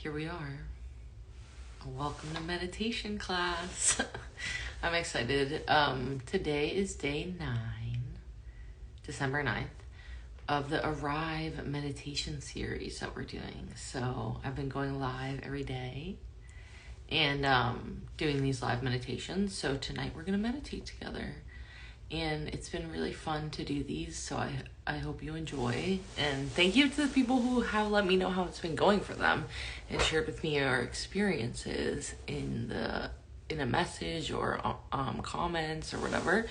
here we are. Welcome to meditation class. I'm excited. Today is day 9, December 9th, of the Arrive meditation series that we're doing. So I've been going live every day and doing these live meditations. So tonight we're going to meditate together. And it's been really fun to do these, so I hope you enjoy. And thank you to the people who have let me know how it's been going for them and shared with me your experiences in a message or comments or whatever.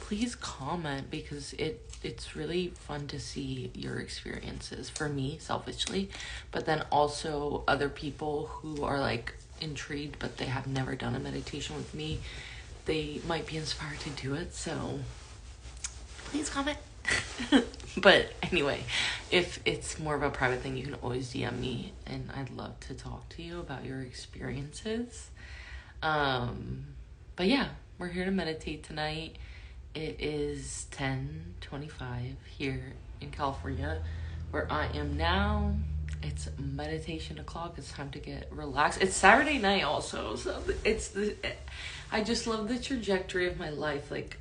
Please comment, because it's really fun to see your experiences, for me selfishly, but then also other people who are like intrigued but they have never done a meditation with me. They might be inspired to do it, so please comment. But anyway, if it's more of a private thing, you can always DM me, and I'd love to talk to you about your experiences. But yeah, we're here to meditate tonight. It is 10:25 here in California, where I am now. It's meditation o'clock. It's time to get relaxed. It's Saturday night also, so I just love the trajectory of my life. Like,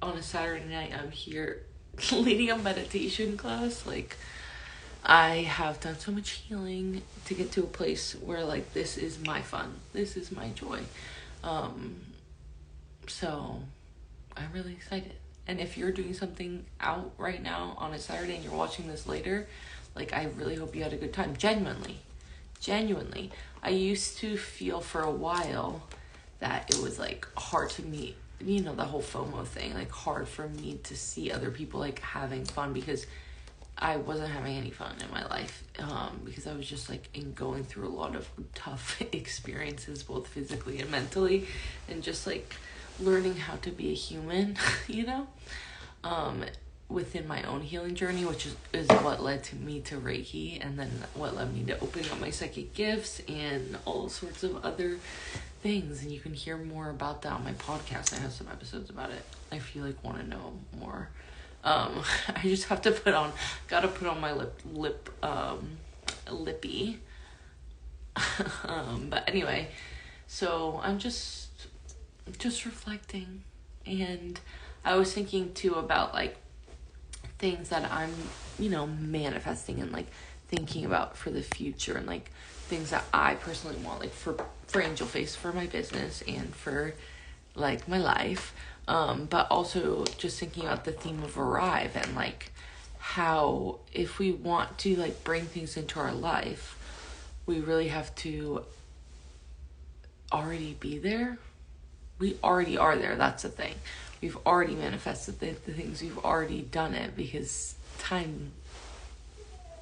on a Saturday night, I'm here leading a meditation class. Like, I have done so much healing to get to a place where, like, this is my fun. This is my joy. So I'm really excited. And if you're doing something out right now on a Saturday and you're watching this later, like, I really hope you had a good time. Genuinely. I used to feel for a while that it was, like, hard to meet, the whole FOMO thing, like, hard for me to see other people, like, having fun, because I wasn't having any fun in my life, because I was just, like, going through a lot of tough experiences, both physically and mentally, and just, like, learning how to be a human, within my own healing journey, which is what led to me to Reiki, and then what led me to opening up my psychic gifts and all sorts of other things. And you can hear more about that on my podcast. I have some episodes about it if you want to know more. I just have to gotta put on my lippy. But anyway, so I'm just reflecting, and I was thinking too about, like, things that I'm, manifesting and, like, thinking about for the future, and, like, things that I personally want, like, for Angel Face, for my business, and for, like, my life. But also just thinking about the theme of Arrive, and, like, how if we want to, like, bring things into our life, we really have to already be there. We already are there. That's the thing. We've already manifested the things. We've already done it, because time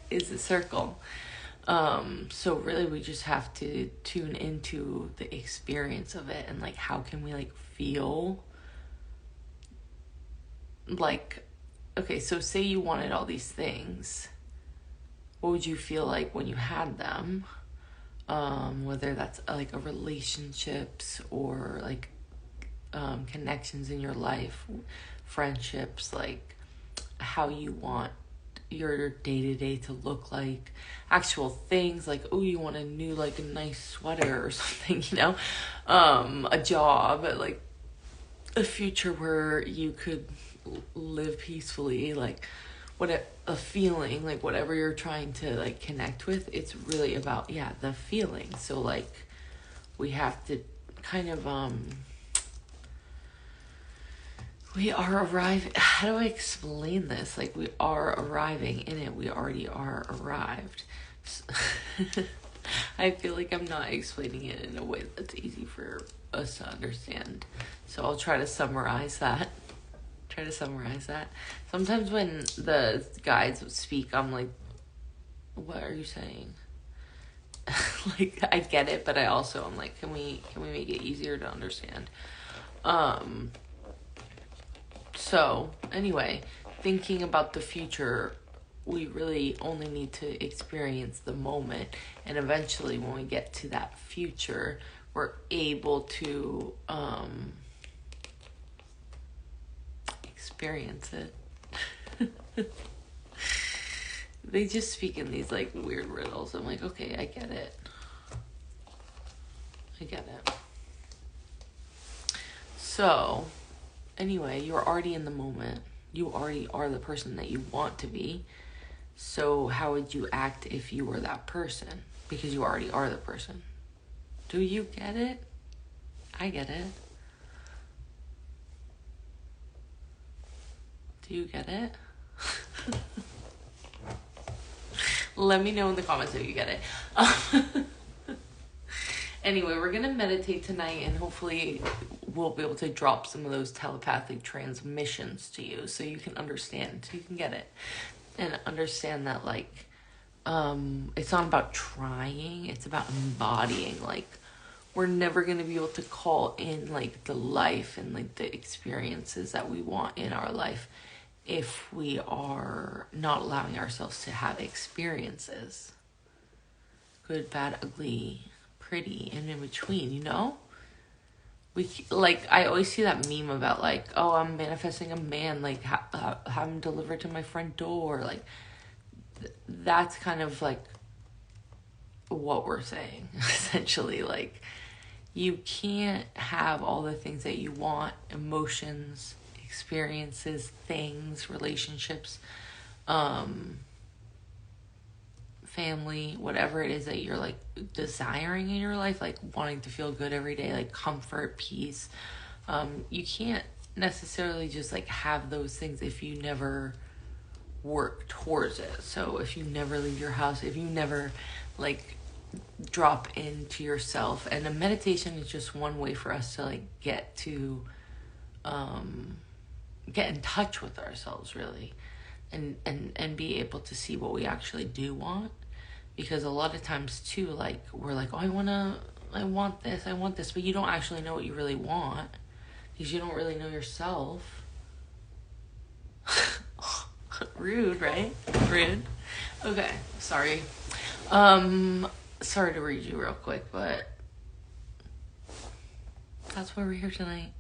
is a circle. So really we just have to tune into the experience of it, and, like, how can we, like, feel like, okay, so say you wanted all these things. What would you feel like when you had them? Whether that's like a relationships or, like, connections in your life, friendships, like, how you want your day-to-day to look like, actual things, like, oh, you want a new, like, a nice sweater or something, a job, like, a future where you could live peacefully, like, what a feeling, like, whatever you're trying to, like, connect with. It's really about, the feeling. So, like, we have to kind of we are arriving. How do I explain this? Like, we are arriving in it. We already are arrived. I feel like I'm not explaining it in a way that's easy for us to understand. So I'll try to summarize that. Sometimes when the guides speak, I'm like, what are you saying? Like, I get it, but I'm like, can we make it easier to understand? So, anyway, thinking about the future, we really only need to experience the moment. And eventually, when we get to that future, we're able to experience it. They just speak in these like weird riddles. I'm like, okay, I get it. So, anyway, you're already in the moment. You already are the person that you want to be. So how would you act if you were that person? Because you already are the person. Do you get it? I get it. Do you get it? Let me know in the comments if you get it. Anyway, we're going to meditate tonight, and hopefully we'll be able to drop some of those telepathic transmissions to you so you can understand, so you can get it. And understand that, like, it's not about trying, it's about embodying. Like, we're never going to be able to call in, like, the life and, like, the experiences that we want in our life if we are not allowing ourselves to have experiences. Good, bad, ugly, pretty, and in between, you know? I always see that meme about, like, oh, I'm manifesting a man, like, have him delivered to my front door. Like, that's kind of, like, what we're saying, essentially. Like, you can't have all the things that you want, emotions, experiences, things, relationships, family, whatever it is that you're like desiring in your life, like wanting to feel good every day, like comfort, peace. You can't necessarily just like have those things if you never work towards it. So if you never leave your house, if you never like drop into yourself, and a meditation is just one way for us to like get in touch with ourselves, really, and be able to see what we actually do want. Because a lot of times too, like, we're like, oh, I want this, but you don't actually know what you really want because you don't really know yourself. Rude, right? Rude. Okay, sorry. Sorry to read you real quick, but that's why we're here tonight,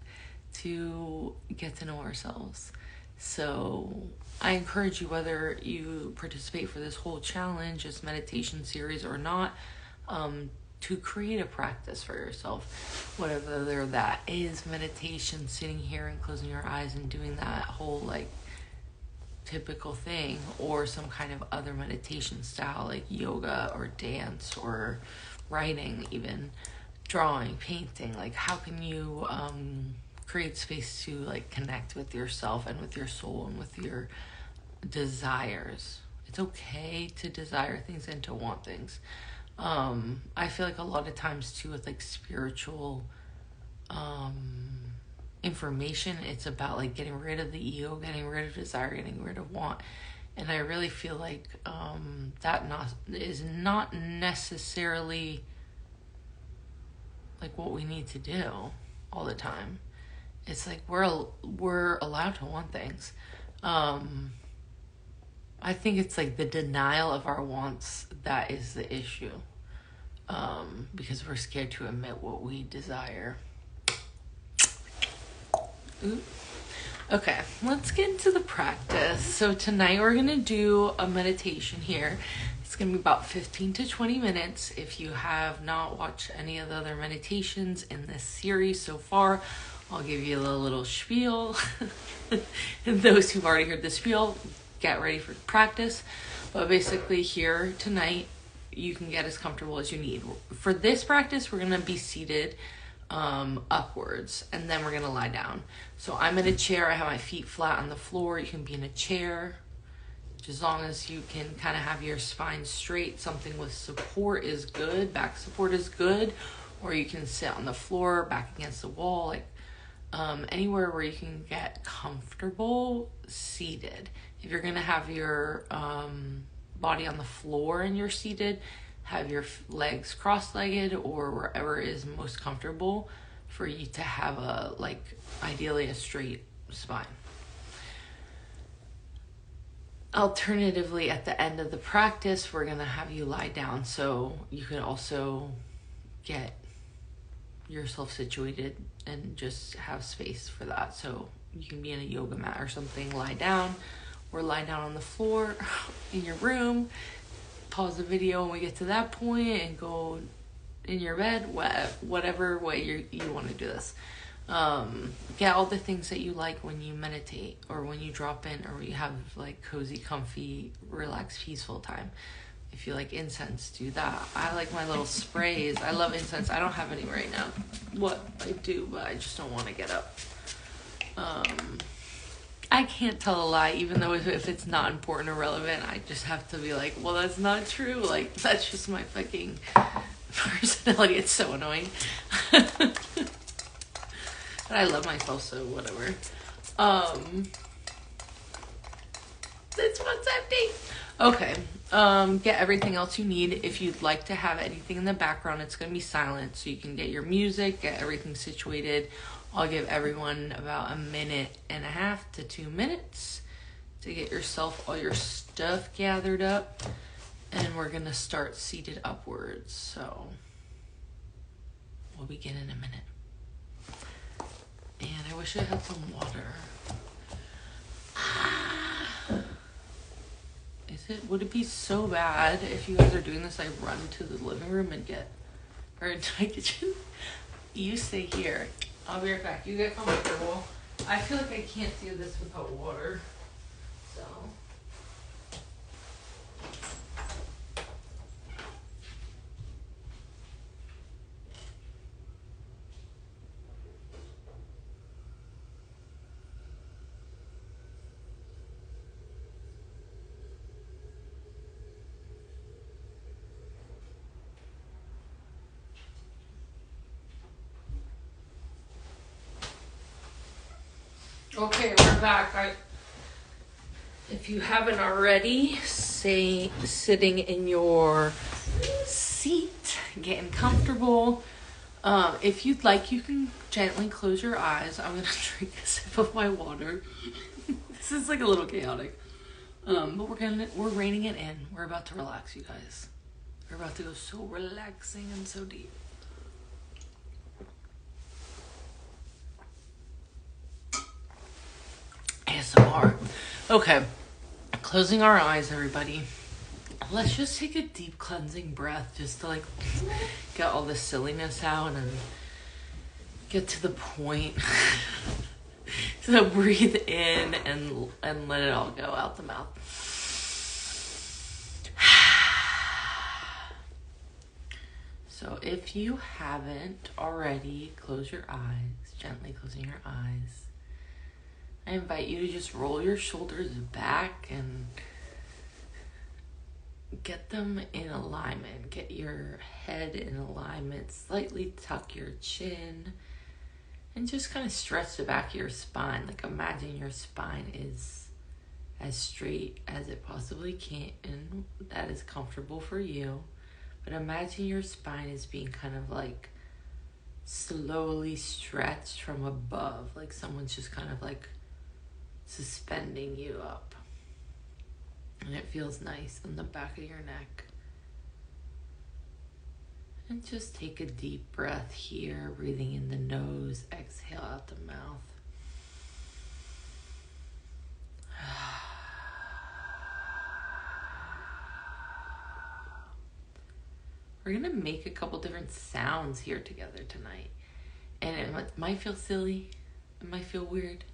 to get to know ourselves. So I encourage you, whether you participate for this whole challenge, this meditation series or not, to create a practice for yourself, whatever that is. Meditation, sitting here and closing your eyes and doing that whole like typical thing, or some kind of other meditation style like yoga or dance or writing, even drawing, painting. Like, how can you create space to like connect with yourself and with your soul and with your desires? It's okay to desire things and to want things. I feel like a lot of times too with like spiritual information, it's about like getting rid of the ego, getting rid of desire, getting rid of want. And I really feel like that is not necessarily like what we need to do all the time. It's like we're allowed to want things. I think it's like the denial of our wants that is the issue, because we're scared to admit what we desire. Ooh. Okay, let's get into the practice. So tonight we're going to do a meditation here. It's going to be about 15 to 20 minutes. If you have not watched any of the other meditations in this series so far, I'll give you a little spiel. And those who've already heard the spiel, get ready for practice. But basically here tonight, you can get as comfortable as you need. For this practice, we're going to be seated upwards, and then we're going to lie down. So I'm in a chair. I have my feet flat on the floor. You can be in a chair, as long as you can kind of have your spine straight. Something with support is good. Back support is good. Or you can sit on the floor, back against the wall, like anywhere where you can get comfortable seated. If you're going to have your body on the floor and you're seated, have your legs cross-legged or wherever is most comfortable for you to have a, like, ideally a straight spine. Alternatively, at the end of the practice, we're going to have you lie down, so you could also get yourself situated and just have space for that. So you can be in a yoga mat or something, lie down, or lie down on the floor in your room, pause the video when we get to that point, and go in your bed, whatever way you want to do this. Get all the things that you like when you meditate, or when you drop in, or you have like cozy, comfy, relaxed, peaceful time. If you like incense, do that. I like my little sprays. I love incense. I don't have any right now. What I do, but I just don't want to get up. I can't tell a lie, even though if it's not important or relevant, I just have to be like, well, that's not true. Like, that's just my fucking personality. It's so annoying. But I love myself, so whatever. This one's empty. Okay. Get everything else you need. If you'd like to have anything in the background, it's going to be silent, so you can get your music, get everything situated. I'll give everyone about 1.5 to 2 minutes to get yourself all your stuff gathered up, and we're going to start seated upwards. So we'll begin in a minute. And I wish I had some water. Would it be so bad if you guys are doing this, I run to the living room and or into my kitchen? You stay here. I'll be right back. You get comfortable. I feel like I can't do this without water. So. Okay, we're back. If you haven't already, sitting in your seat, getting comfortable. If you'd like, you can gently close your eyes. I'm going to drink a sip of my water. This is like a little chaotic. But we're reining it in. We're about to relax, you guys. We're about to go so relaxing and so deep. ASMR. Okay, closing our eyes, everybody. Let's just take a deep cleansing breath just to like get all the silliness out and get to the point. So breathe in and let it all go out the mouth. So if you haven't already, close your eyes, gently closing your eyes. I invite you to just roll your shoulders back and get them in alignment. Get your head in alignment. Slightly tuck your chin. And just kind of stretch the back of your spine. Like imagine your spine is as straight as it possibly can. And that is comfortable for you. But imagine your spine is being kind of like slowly stretched from above. Like someone's just kind of like suspending you up, and it feels nice on the back of your neck. And just take a deep breath here, breathing in the nose, exhale out the mouth. We're gonna make a couple different sounds here together tonight, and it might feel silly, it might feel weird,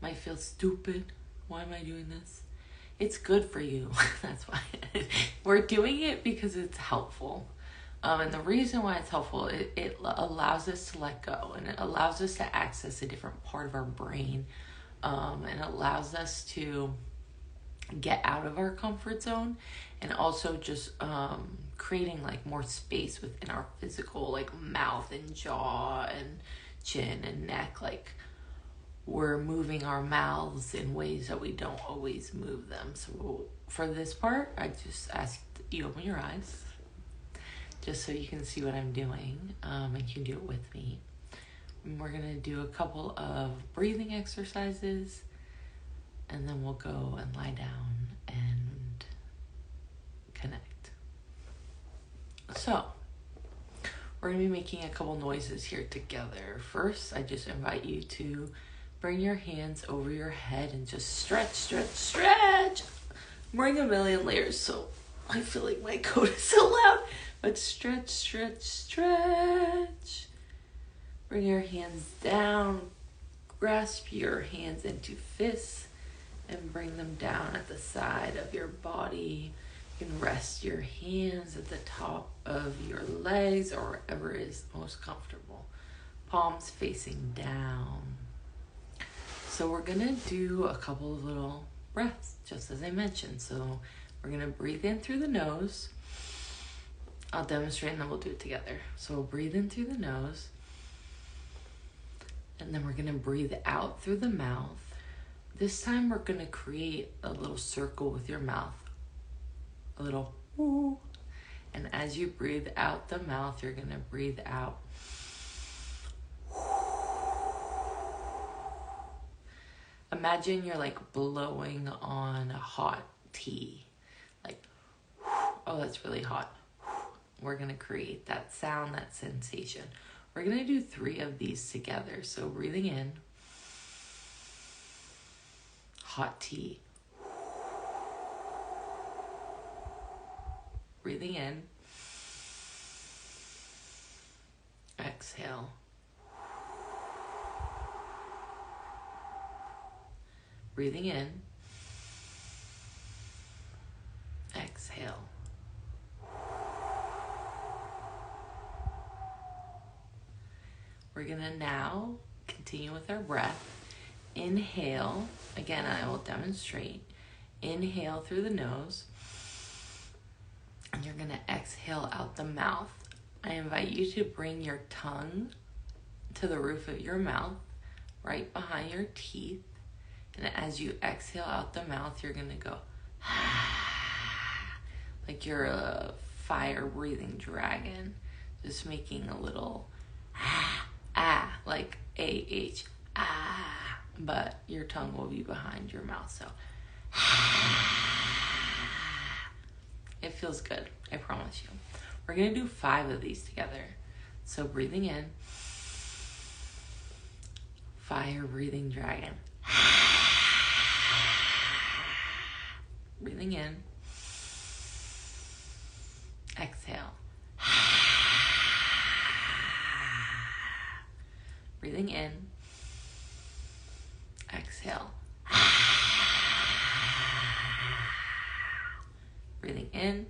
might feel stupid. Why am I doing this? It's good for you. That's why. We're doing it because it's helpful. And the reason why it's helpful, it allows us to let go, and it allows us to access a different part of our brain, and allows us to get out of our comfort zone, and also just creating like more space within our physical like mouth and jaw and chin and neck. Like we're moving our mouths in ways that we don't always move them. So for this part, I just ask you open your eyes just so you can see what I'm doing, and you can do it with me. And we're gonna do a couple of breathing exercises, and then we'll go and lie down and connect. So we're gonna be making a couple noises here together. First, I just invite you to bring your hands over your head and just stretch, stretch, stretch. I'm wearing a million layers, so I feel like my coat is so loud. But stretch, stretch, stretch. Bring your hands down. Grasp your hands into fists and bring them down at the side of your body. You can rest your hands at the top of your legs or wherever is most comfortable. Palms facing down. So we're going to do a couple of little breaths, just as I mentioned. So we're going to breathe in through the nose. I'll demonstrate and then we'll do it together. So we'll breathe in through the nose. And then we're going to breathe out through the mouth. This time we're going to create a little circle with your mouth. A little woo. And as you breathe out the mouth, you're going to breathe out. Imagine you're like blowing on hot tea. Like, oh, that's really hot. We're going to create that sound, that sensation. We're going to do 3 of these together. So breathing in. Hot tea. Breathing in. Exhale. Breathing in. Exhale. We're going to now continue with our breath. Inhale. Again, I will demonstrate. Inhale through the nose. And you're going to exhale out the mouth. I invite you to bring your tongue to the roof of your mouth, right behind your teeth. And as you exhale out the mouth, you're going to go, like you're a fire-breathing dragon. Just making a little, like A-H, but your tongue will be behind your mouth. So, it feels good, I promise you. We're going to do 5 of these together. So breathing in, fire-breathing dragon. Breathing in. Exhale. Breathing in. Exhale. Breathing in.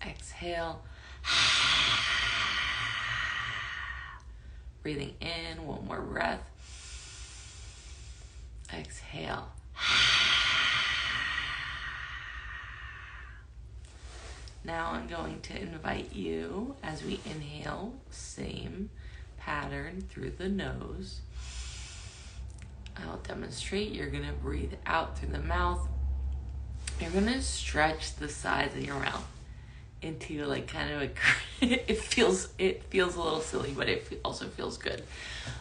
Exhale. Breathing in. One more breath. Exhale. Now I'm going to invite you, as we inhale, same pattern through the nose. I'll demonstrate. You're going to breathe out through the mouth. You're going to stretch the sides of your mouth into like kind of a, it feels a little silly, but it also feels good.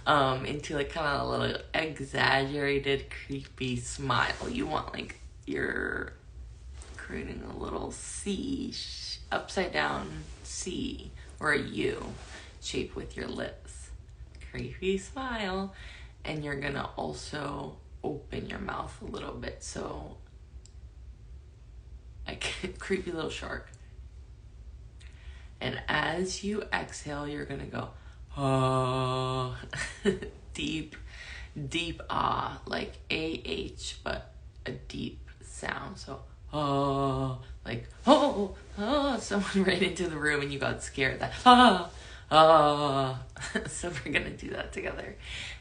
Into like kind of a little exaggerated, creepy smile. You want like you're creating a little C, upside down C, or a U shape with your lips. Creepy smile. And you're gonna also open your mouth a little bit, so like creepy little shark. And as you exhale, you're gonna go, oh, deep ah, like A-H, but a deep sound. So, oh, like, oh, someone ran into the room and you got scared. That, so we're gonna do that together.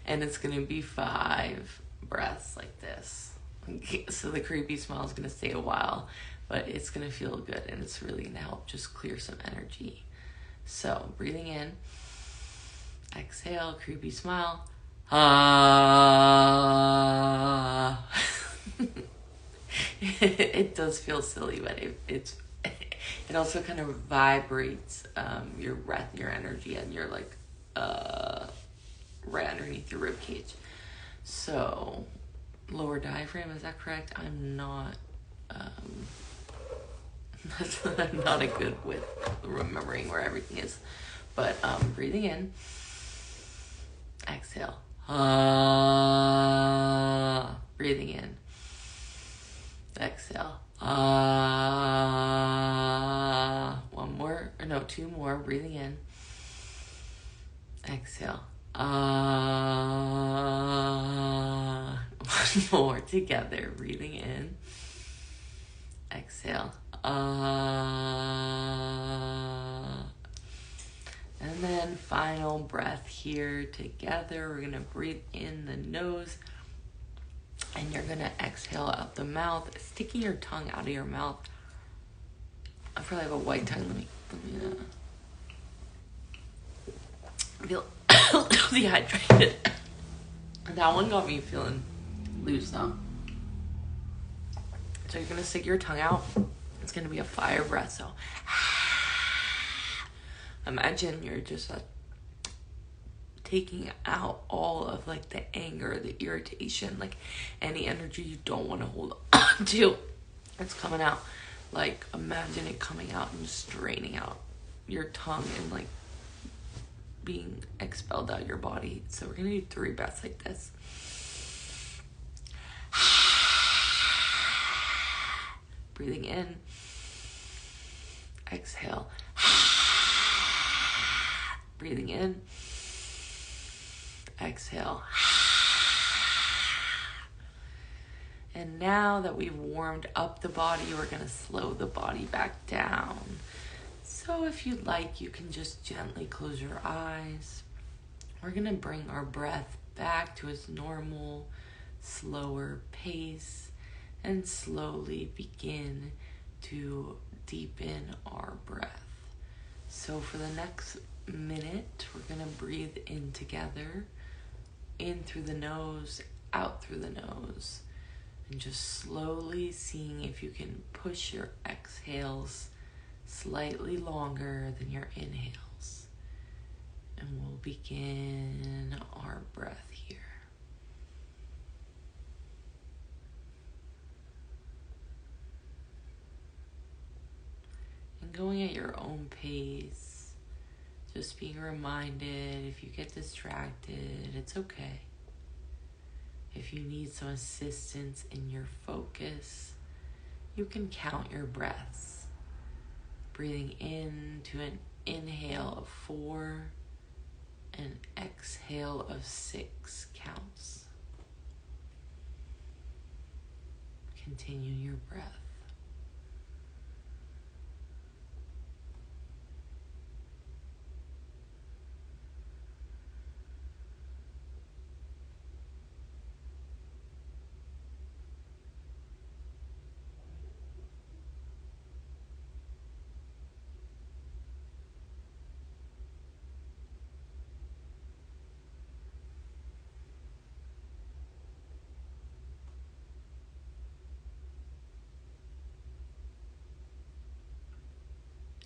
And it's gonna be 5 breaths like this. So the creepy smile is gonna stay a while, but it's gonna feel good and it's really gonna help just clear some energy. So breathing in, exhale, creepy smile. It does feel silly, but it also kind of vibrates your breath, your energy, and you're like right underneath your rib cage. So lower diaphragm, is that correct? I'm not I'm not a good with remembering where everything is. But breathing in, exhale. Breathing in. Exhale. One more, or no, two more. Breathing in. Exhale. One more together. Breathing in. Exhale. And then final breath here together. We're going to breathe in the nose. And you're going to exhale out the mouth, sticking your tongue out of your mouth. I probably have a white tongue. Let me feel a little dehydrated. That one got me feeling loose though. So you're going to stick your tongue out. It's going to be a fire breath. So imagine you're just taking out all of like the anger, the irritation, like any energy you don't want to hold on to. It's coming out. Like imagine it coming out and just draining out your tongue and like being expelled out your body. So we're going to do 3 breaths like this. Breathing in. Exhale. Breathing in. Exhale. And now that we've warmed up the body, we're going to slow the body back down. So if you'd like, you can just gently close your eyes. We're going to bring our breath back to its normal, slower pace and slowly begin to deepen our breath. So for the next minute, we're going to breathe in together, in through the nose, out through the nose, and just slowly seeing if you can push your exhales slightly longer than your inhales. And we'll begin our breath here. And going at your own pace, just being reminded if you get distracted, it's okay. If you need some assistance in your focus, you can count your breaths. Breathing in to an inhale of 4 and exhale of 6 counts. Continue your breath.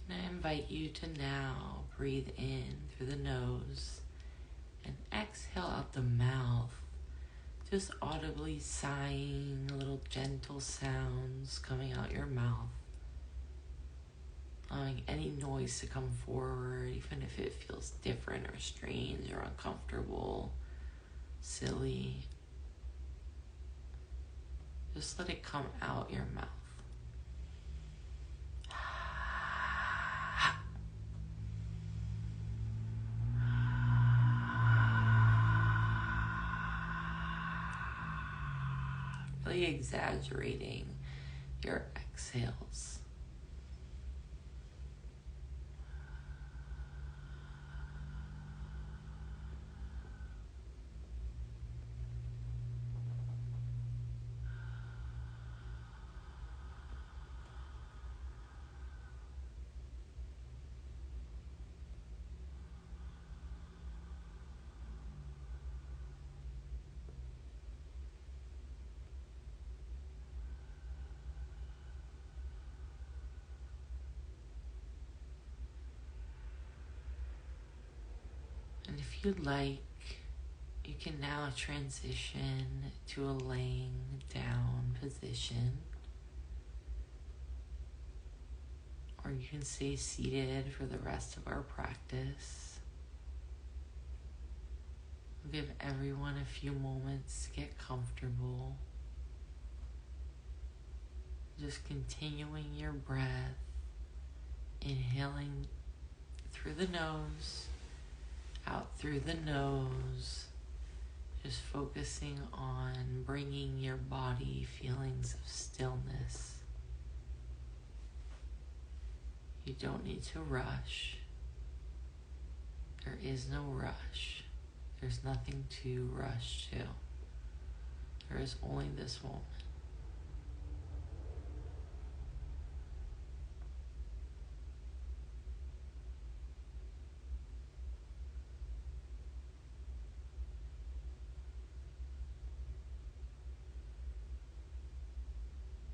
And I invite you to now breathe in through the nose and exhale out the mouth, just audibly sighing, little gentle sounds coming out your mouth, allowing any noise to come forward, even if it feels different or strange or uncomfortable, silly. Just let it come out your mouth. Really exaggerating your exhales. And if you'd like, you can now transition to a laying down position. Or you can stay seated for the rest of our practice. Give everyone a few moments to get comfortable. Just continuing your breath, inhaling through the nose, out through the nose, just focusing on bringing your body feelings of stillness. You don't need to rush. There is no rush. There's nothing to rush to. There is only this moment.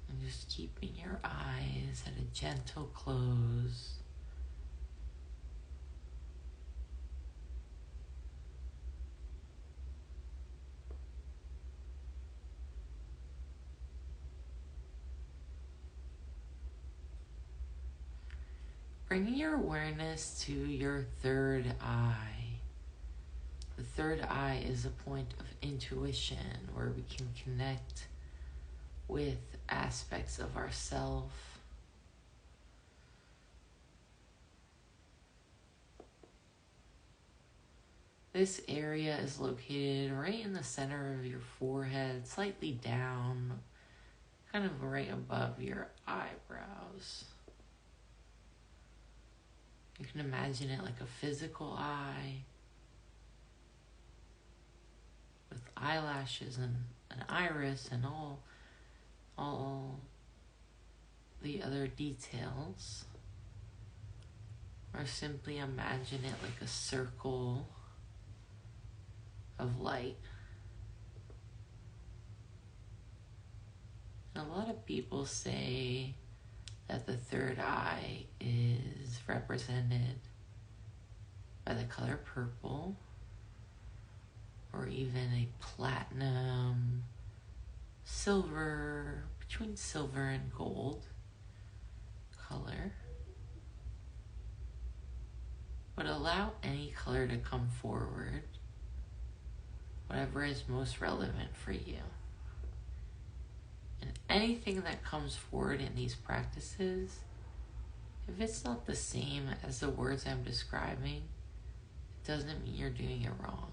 And just keeping your eyes at a gentle close. Bringing your awareness to your third eye. The third eye is a point of intuition where we can connect with aspects of ourself. This area is located right in the center of your forehead, slightly down, kind of right above your eyebrows. You can imagine it like a physical eye with eyelashes and an iris and all the other details. Or simply imagine it like a circle of light. And a lot of people say that the third eye is represented by the color purple, or even a platinum, silver, between silver and gold color. But allow any color to come forward, whatever is most relevant for you. And anything that comes forward in these practices, if it's not the same as the words I'm describing, it doesn't mean you're doing it wrong.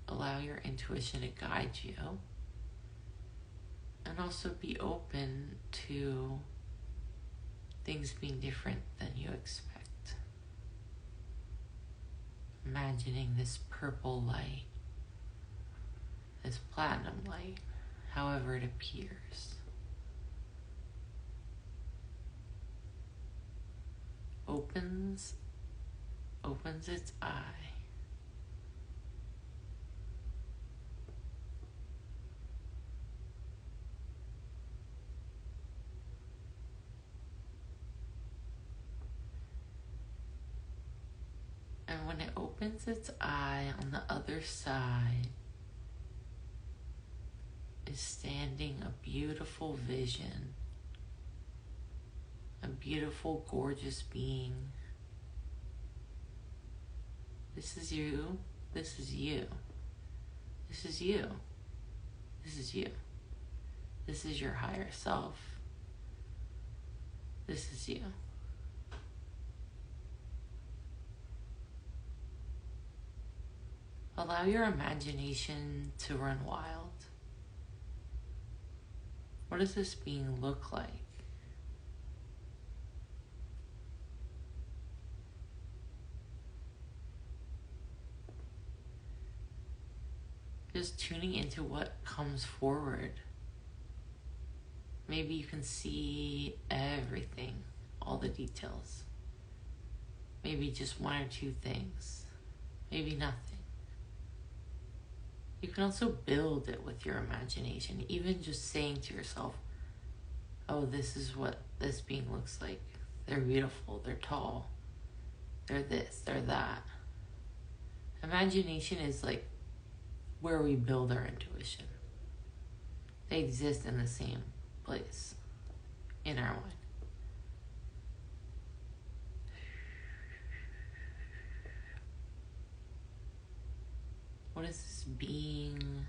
Allow your intuition to guide you, and also be open to things being different than you expect. Imagining this purple light, this platinum light, however it appears. Opens its eye. And when it opens its eye, on the other side is standing a beautiful vision, a beautiful, gorgeous being. This is you. This is you. This is you. This is you. This is your higher self. This is you. Allow your imagination to run wild. What does this being look like? Just tuning into what comes forward. Maybe you can see everything, all the details. Maybe just one or two things. Maybe nothing. You can also build it with your imagination, even just saying to yourself, oh, this is what this being looks like. They're beautiful, they're tall, they're this, they're that. Imagination is like where we build our intuition. They exist in the same place, in our mind. What does this being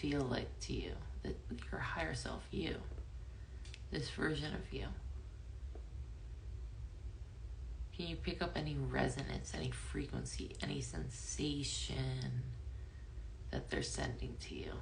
feel like to you? That your higher self, you, this version of you. Can you pick up any resonance, any frequency, any sensation that they're sending to you?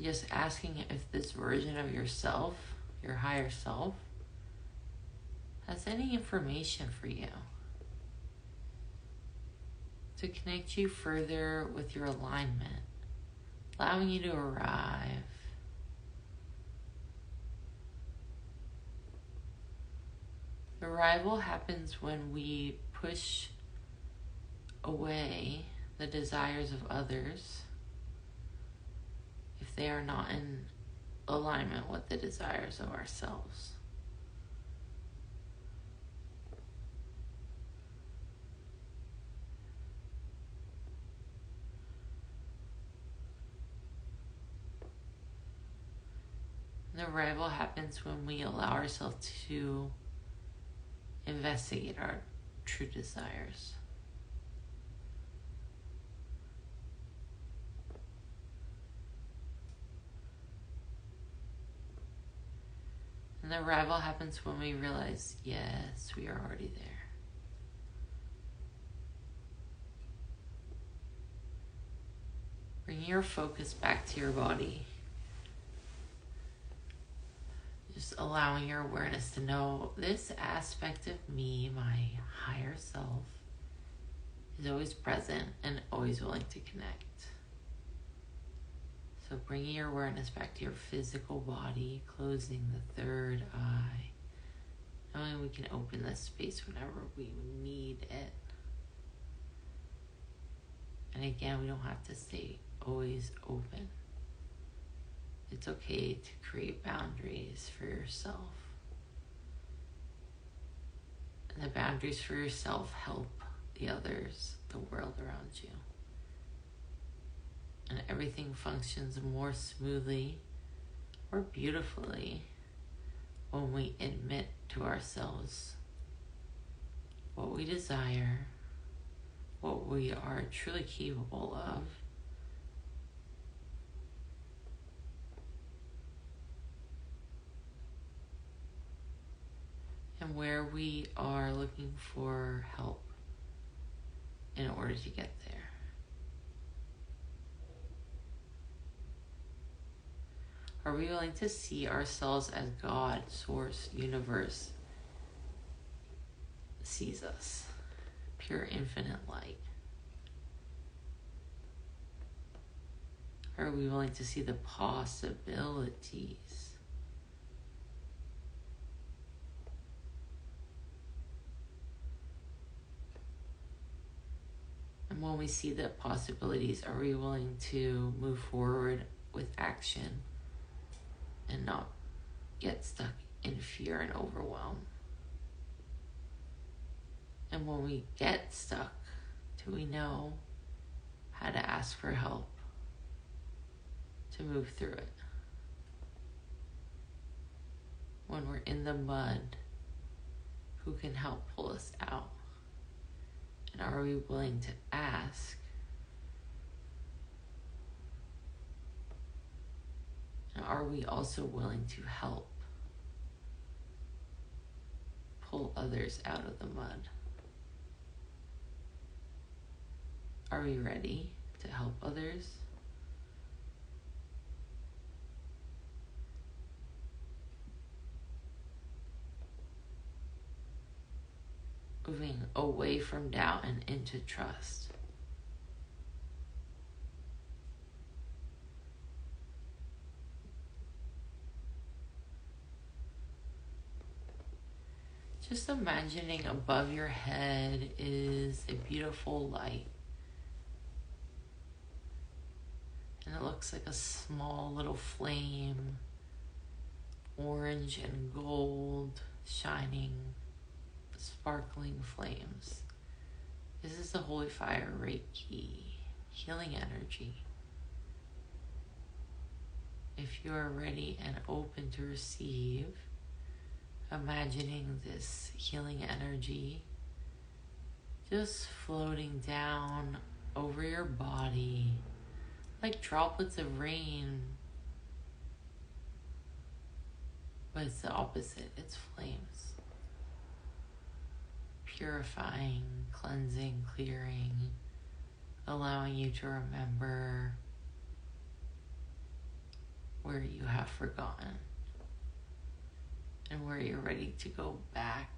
Just asking if this version of yourself, your higher self, has any information for you to connect you further with your alignment, allowing you to arrive. Arrival happens when we push away the desires of others if they are not in alignment with the desires of ourselves. And arrival happens when we allow ourselves to investigate our true desires. And the arrival happens when we realize, yes, we are already there. Bring your focus back to your body. Just allowing your awareness to know this aspect of me, my higher self, is always present and always willing to connect. So bringing your awareness back to your physical body, closing the third eye, knowing we can open this space whenever we need it. And again, we don't have to stay always open. It's okay to create boundaries for yourself. And the boundaries for yourself help the others, the world around you. And everything functions more smoothly or beautifully when we admit to ourselves what we desire, what we are truly capable of, and where we are looking for help in order to get there. Are we willing to see ourselves as God, Source, Universe sees us? Pure infinite light. Are we willing to see the possibilities? And when we see the possibilities, are we willing to move forward with action and not get stuck in fear and overwhelm? And when we get stuck, do we know how to ask for help to move through it? When we're in the mud, who can help pull us out? And are we willing to ask? And are we also willing to help pull others out of the mud? Are we ready to help others? moving away from doubt and into trust. Just imagining above your head is a beautiful light. And it looks like a small little flame, orange and gold, shining, sparkling flames. This is the Holy Fire Reiki, healing energy. If you are ready and open to receive, imagining this healing energy just floating down over your body like droplets of rain, but it's the opposite. It's flames, purifying, cleansing, clearing, allowing you to remember where you have forgotten and where you're ready to go back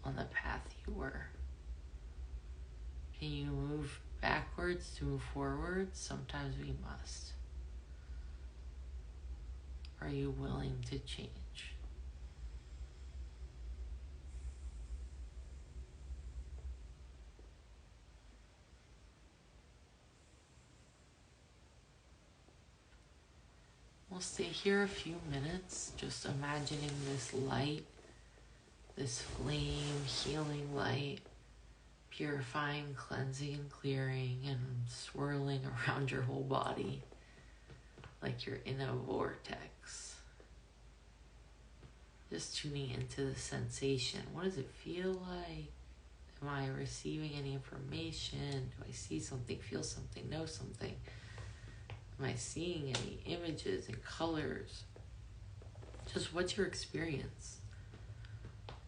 on the path you were. Can you move backwards to move forwards? Sometimes we must. Are you willing to change? We'll stay here a few minutes, just imagining this light, this flame, healing light, purifying, cleansing, and clearing, and swirling around your whole body like you're in a vortex. Just tuning into the sensation. What does it feel like? Am I receiving any information? Do I see something, feel something, know something? Am I seeing any images and colors? Just what's your experience?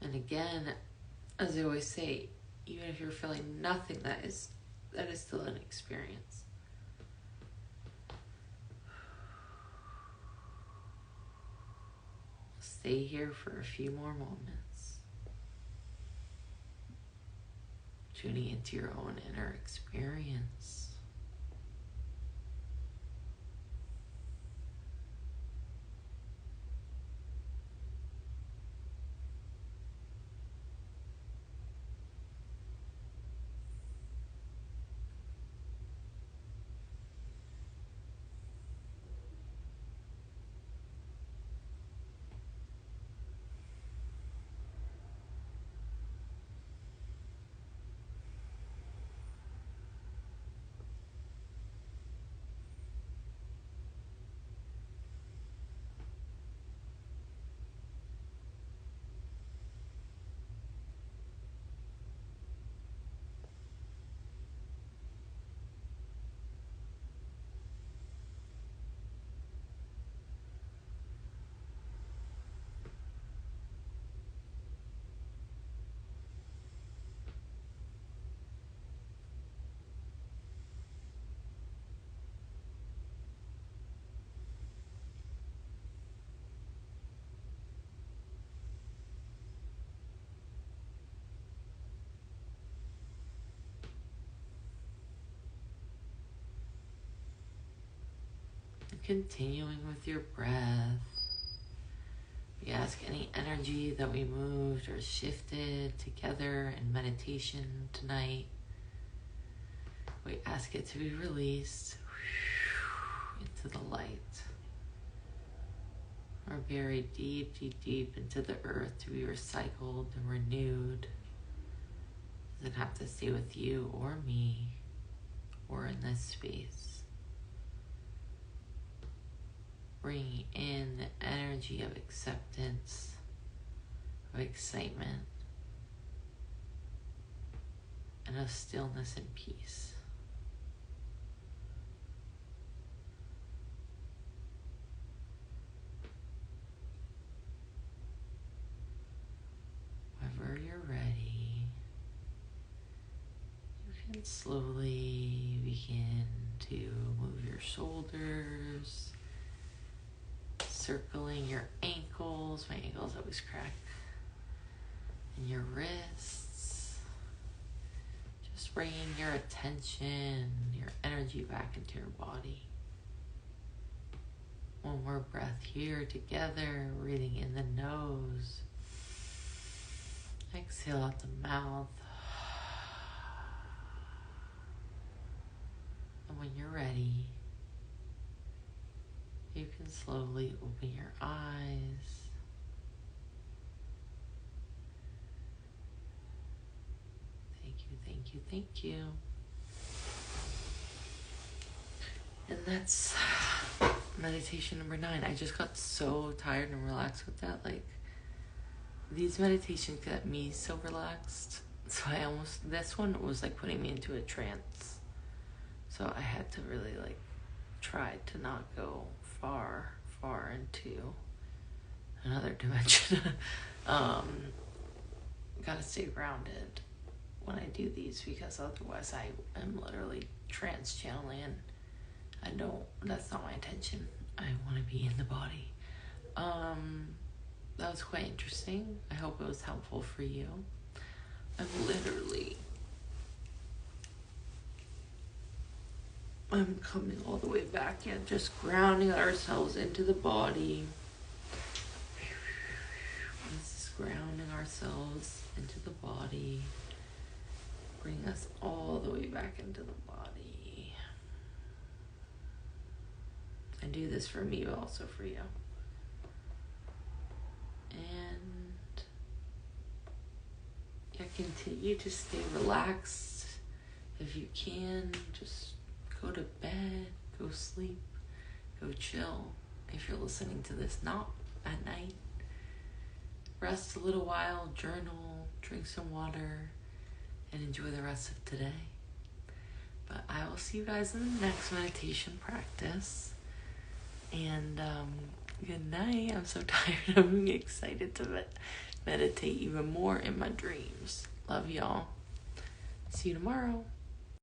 And again, as I always say, even if you're feeling nothing, that is still an experience. Stay here for a few more moments, tuning into your own inner experience. Continuing with your breath, we ask any energy that we moved or shifted together in meditation tonight, we ask it to be released into the light, or buried deep, deep, deep into the earth to be recycled and renewed. Doesn't have to stay with you or me or in this space. Bringing in the energy of acceptance, of excitement, and of stillness and peace. Whenever you're ready, you can slowly begin to move your shoulders, circling your ankles. My ankles always crack. And your wrists. Just bringing your attention, your energy back into your body. One more breath here together, breathing in the nose. Exhale out the mouth. And when you're ready, you can slowly open your eyes. Thank you, thank you, thank you. And that's meditation number 9. I just got so tired and relaxed with that. Like, these meditations got me so relaxed. So this one was like putting me into a trance. So I had to really like try to not go far into another dimension. Gotta stay grounded when I do these, because otherwise I am literally trance channeling, and that's not my intention. I want to be in the body. That was quite interesting. I hope it was helpful for you. I'm coming all the way back in, just grounding ourselves into the body. This is grounding ourselves into the body. Bring us all the way back into the body. I do this for me, but also for you. And continue to stay relaxed. If you can, just go to bed, go sleep, go chill. If you're listening to this not at night, rest a little while, journal, drink some water, and enjoy the rest of today. But I will see you guys in the next meditation practice. And good night. I'm so tired. I'm excited to meditate even more in my dreams. Love y'all. See you tomorrow.